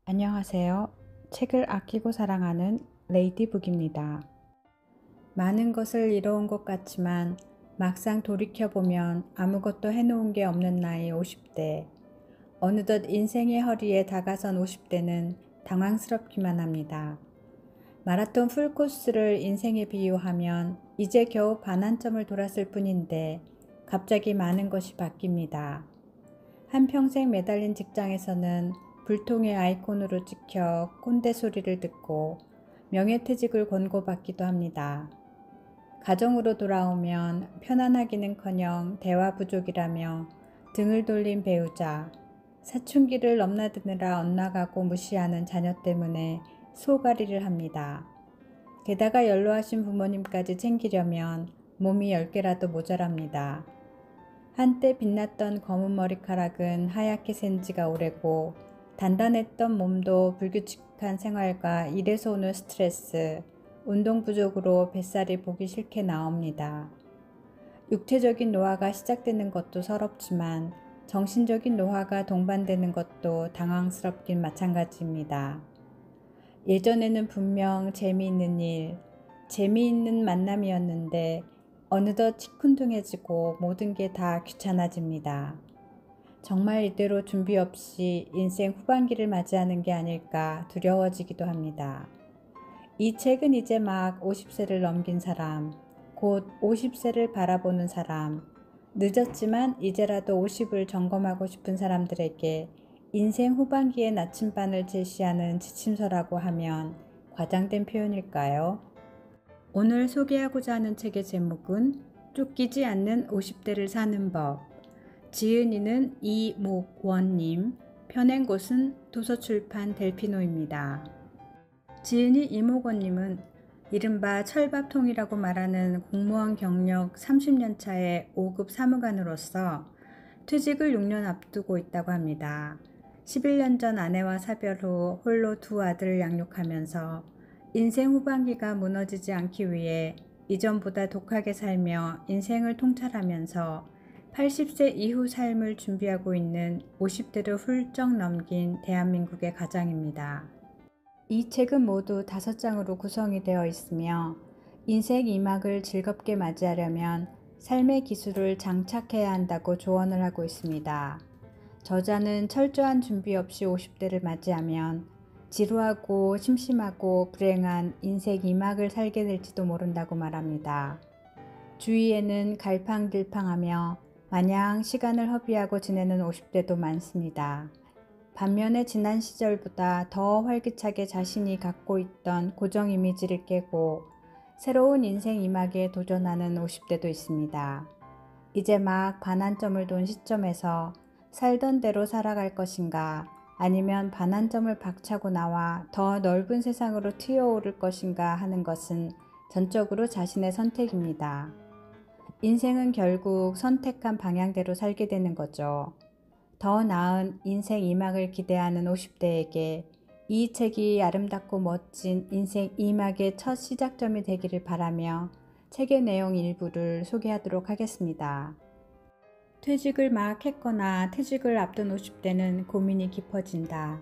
안녕하세요. 책을 아끼고 사랑하는 레이디북입니다. 많은 것을 이뤄온 것 같지만 막상 돌이켜보면 아무것도 해놓은 게 없는 나이 50대. 어느덧 인생의 허리에 다가선 50대는 당황스럽기만 합니다. 마라톤 풀코스를 인생에 비유하면 이제 겨우 반환점을 돌았을 뿐인데 갑자기 많은 것이 바뀝니다. 한평생 매달린 직장에서는 불통의 아이콘으로 찍혀 꼰대 소리를 듣고 명예퇴직을 권고받기도 합니다. 가정으로 돌아오면 편안하기는커녕 대화 부족이라며 등을 돌린 배우자, 사춘기를 넘나드느라 엇나가고 무시하는 자녀 때문에 소가리를 합니다. 게다가 연로하신 부모님까지 챙기려면 몸이 10개라도 모자랍니다. 한때 빛났던 검은 머리카락은 하얗게 샌 지가 오래고 단단했던 몸도 불규칙한 생활과 일에서 오는 스트레스, 운동 부족으로 뱃살이 보기 싫게 나옵니다. 육체적인 노화가 시작되는 것도 서럽지만 정신적인 노화가 동반되는 것도 당황스럽긴 마찬가지입니다. 예전에는 분명 재미있는 일, 재미있는 만남이었는데 어느덧 시큰둥해지고 모든 게 다 귀찮아집니다. 정말 이대로 준비 없이 인생 후반기를 맞이하는 게 아닐까 두려워지기도 합니다. 이 책은 이제 막 50세를 넘긴 사람, 곧 50세를 바라보는 사람, 늦었지만 이제라도 50을 점검하고 싶은 사람들에게 인생 후반기의 나침반을 제시하는 지침서라고 하면 과장된 표현일까요? 오늘 소개하고자 하는 책의 제목은 쫓기지 않는 50대를 사는 법. 지은이는 이목원님, 펴낸 곳은 도서출판 델피노입니다. 지은이 이목원님은 이른바 철밥통이라고 말하는 공무원 경력 30년 차의 5급 사무관으로서 퇴직을 6년 앞두고 있다고 합니다. 11년 전 아내와 사별 후 홀로 두 아들을 양육하면서 인생 후반기가 무너지지 않기 위해 이전보다 독하게 살며 인생을 통찰하면서 80세 이후 삶을 준비하고 있는 50대를 훌쩍 넘긴 대한민국의 가장입니다. 이 책은 모두 5장으로 구성이 되어 있으며 인생 2막을 즐겁게 맞이하려면 삶의 기술을 장착해야 한다고 조언을 하고 있습니다. 저자는 철저한 준비 없이 50대를 맞이하면 지루하고 심심하고 불행한 인생 2막을 살게 될지도 모른다고 말합니다. 주위에는 갈팡질팡하며 마냥 시간을 허비하고 지내는 50대도 많습니다. 반면에 지난 시절보다 더 활기차게 자신이 갖고 있던 고정 이미지를 깨고 새로운 인생 2막에 도전하는 50대도 있습니다. 이제 막 반환점을 돈 시점에서 살던 대로 살아갈 것인가, 아니면 반환점을 박차고 나와 더 넓은 세상으로 튀어오를 것인가 하는 것은 전적으로 자신의 선택입니다. 인생은 결국 선택한 방향대로 살게 되는 거죠. 더 나은 인생 2막을 기대하는 50대에게 이 책이 아름답고 멋진 인생 2막의 첫 시작점이 되기를 바라며 책의 내용 일부를 소개하도록 하겠습니다. 퇴직을 막 했거나 퇴직을 앞둔 50대는 고민이 깊어진다.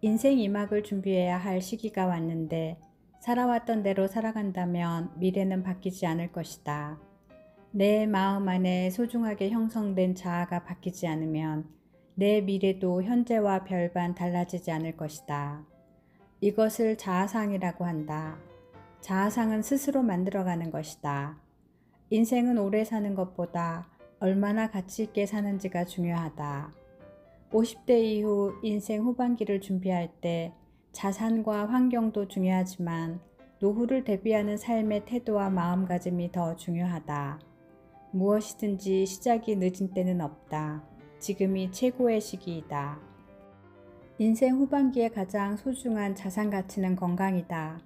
인생 2막을 준비해야 할 시기가 왔는데 살아왔던 대로 살아간다면 미래는 바뀌지 않을 것이다. 내 마음 안에 소중하게 형성된 자아가 바뀌지 않으면 내 미래도 현재와 별반 달라지지 않을 것이다. 이것을 자아상이라고 한다. 자아상은 스스로 만들어가는 것이다. 인생은 오래 사는 것보다 얼마나 가치 있게 사는지가 중요하다. 50대 이후 인생 후반기를 준비할 때 자산과 환경도 중요하지만 노후를 대비하는 삶의 태도와 마음가짐이 더 중요하다. 무엇이든지 시작이 늦은 때는 없다. 지금이 최고의 시기이다. 인생 후반기에 가장 소중한 자산 가치는 건강이다.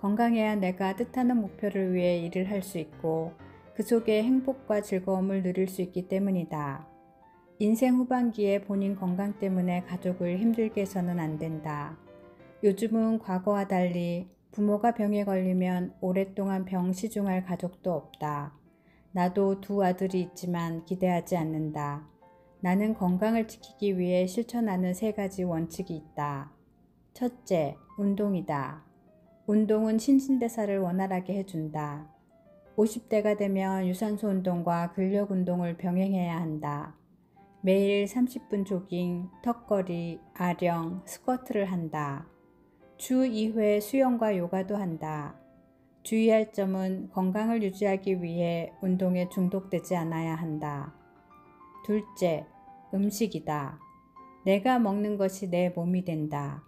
건강해야 내가 뜻하는 목표를 위해 일을 할 수 있고 그 속에 행복과 즐거움을 누릴 수 있기 때문이다. 인생 후반기에 본인 건강 때문에 가족을 힘들게 해서는 안 된다. 요즘은 과거와 달리 부모가 병에 걸리면 오랫동안 병시중할 가족도 없다. 나도 두 아들이 있지만 기대하지 않는다. 나는 건강을 지키기 위해 실천하는 3가지 원칙이 있다. 첫째, 운동이다. 운동은 신진대사를 원활하게 해준다. 50대가 되면 유산소 운동과 근력 운동을 병행해야 한다. 매일 30분 조깅, 턱걸이, 아령, 스쿼트를 한다. 주 2회 수영과 요가도 한다. 주의할 점은 건강을 유지하기 위해 운동에 중독되지 않아야 한다. 둘째, 음식이다. 내가 먹는 것이 내 몸이 된다.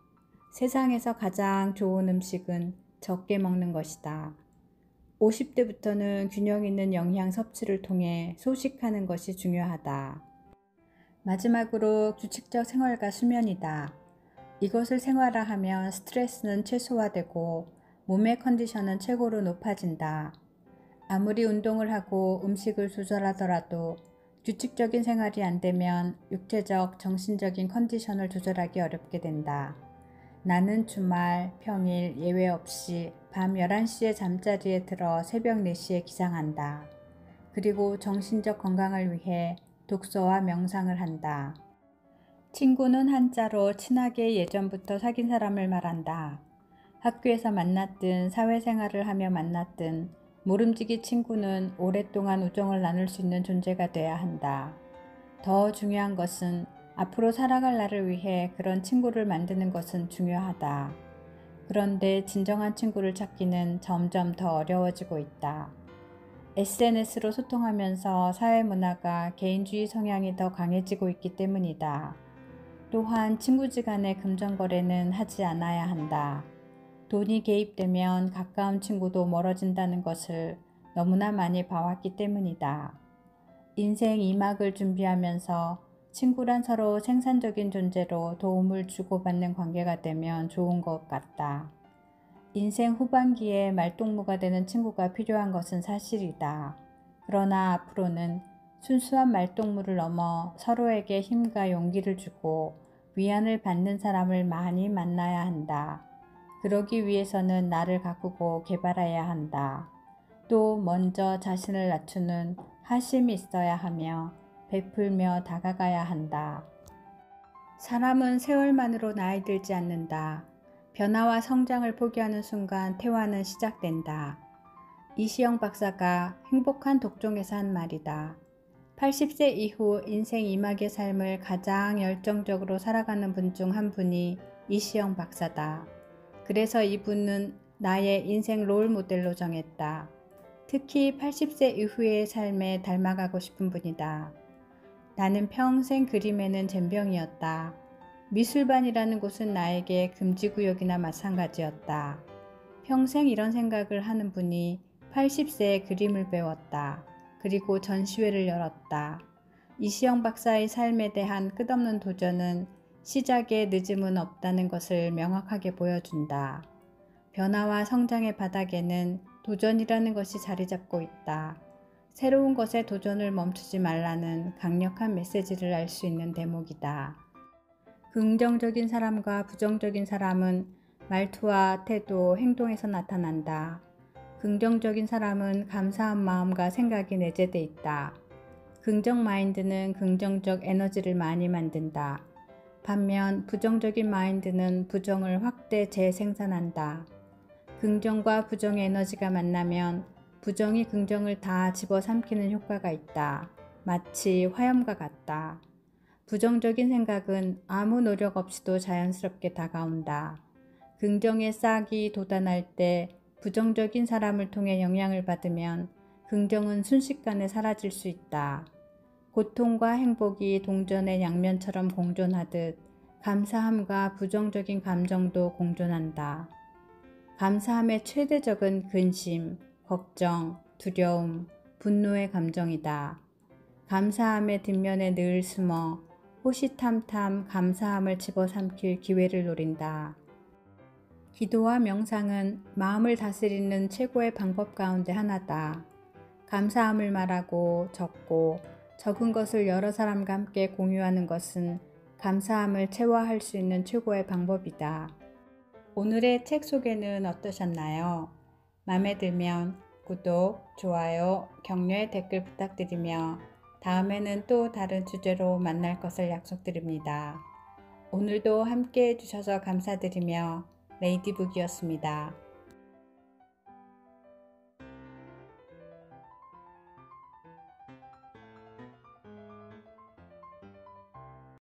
세상에서 가장 좋은 음식은 적게 먹는 것이다. 50대부터는 균형 있는 영양 섭취를 통해 소식하는 것이 중요하다. 마지막으로 규칙적 생활과 수면이다. 이것을 생활화하면 스트레스는 최소화되고 몸의 컨디션은 최고로 높아진다. 아무리 운동을 하고 음식을 조절하더라도 규칙적인 생활이 안 되면 육체적, 정신적인 컨디션을 조절하기 어렵게 된다. 나는 주말, 평일 예외 없이 밤 11시에 잠자리에 들어 새벽 4시에 기상한다. 그리고 정신적 건강을 위해 독서와 명상을 한다. 친구는 한자로 친하게 예전부터 사귄 사람을 말한다. 학교에서 만났든 사회생활을 하며 만났든 모름지기 친구는 오랫동안 우정을 나눌 수 있는 존재가 돼야 한다. 더 중요한 것은 앞으로 살아갈 나를 위해 그런 친구를 만드는 것은 중요하다. 그런데 진정한 친구를 찾기는 점점 더 어려워지고 있다. SNS로 소통하면서 사회문화가 개인주의 성향이 더 강해지고 있기 때문이다. 또한 친구지간의 금전거래는 하지 않아야 한다. 돈이 개입되면 가까운 친구도 멀어진다는 것을 너무나 많이 봐왔기 때문이다. 인생 2막을 준비하면서 친구란 서로 생산적인 존재로 도움을 주고받는 관계가 되면 좋은 것 같다. 인생 후반기에 말동무가 되는 친구가 필요한 것은 사실이다. 그러나 앞으로는 순수한 말동무를 넘어 서로에게 힘과 용기를 주고 위안을 받는 사람을 많이 만나야 한다. 그러기 위해서는 나를 가꾸고 개발해야 한다. 또 먼저 자신을 낮추는 하심이 있어야 하며 베풀며 다가가야 한다. 사람은 세월만으로 나이 들지 않는다. 변화와 성장을 포기하는 순간 퇴화는 시작된다. 이시영 박사가 행복한 독종에서 한 말이다. 80세 이후 인생 2막의 삶을 가장 열정적으로 살아가는 분 중 한 분이 이시영 박사다. 그래서 이분은 나의 인생 롤 모델로 정했다. 특히 80세 이후의 삶에 닮아가고 싶은 분이다. 나는 평생 그림에는 젬병이었다. 미술반이라는 곳은 나에게 금지구역이나 마찬가지였다. 평생 이런 생각을 하는 분이 80세에 그림을 배웠다. 그리고 전시회를 열었다. 이시영 박사의 삶에 대한 끝없는 도전은 시작에 늦음은 없다는 것을 명확하게 보여준다. 변화와 성장의 바닥에는 도전이라는 것이 자리 잡고 있다. 새로운 것에 도전을 멈추지 말라는 강력한 메시지를 알 수 있는 대목이다. 긍정적인 사람과 부정적인 사람은 말투와 태도, 행동에서 나타난다. 긍정적인 사람은 감사한 마음과 생각이 내재돼 있다. 긍정 마인드는 긍정적 에너지를 많이 만든다. 반면 부정적인 마인드는 부정을 확대 재생산한다. 긍정과 부정의 에너지가 만나면 부정이 긍정을 다 집어삼키는 효과가 있다. 마치 화염과 같다. 부정적인 생각은 아무 노력 없이도 자연스럽게 다가온다. 긍정의 싹이 돋아날 때 부정적인 사람을 통해 영향을 받으면 긍정은 순식간에 사라질 수 있다. 고통과 행복이 동전의 양면처럼 공존하듯 감사함과 부정적인 감정도 공존한다. 감사함의 최대적은 근심, 걱정, 두려움, 분노의 감정이다. 감사함의 뒷면에 늘 숨어 호시탐탐 감사함을 집어삼킬 기회를 노린다. 기도와 명상은 마음을 다스리는 최고의 방법 가운데 하나다. 감사함을 말하고 적고 적은 것을 여러 사람과 함께 공유하는 것은 감사함을 체화할 수 있는 최고의 방법이다. 오늘의 책 소개는 어떠셨나요? 마음에 들면 구독, 좋아요, 격려의 댓글 부탁드리며 다음에는 또 다른 주제로 만날 것을 약속드립니다. 오늘도 함께 해주셔서 감사드리며 레이디북이었습니다.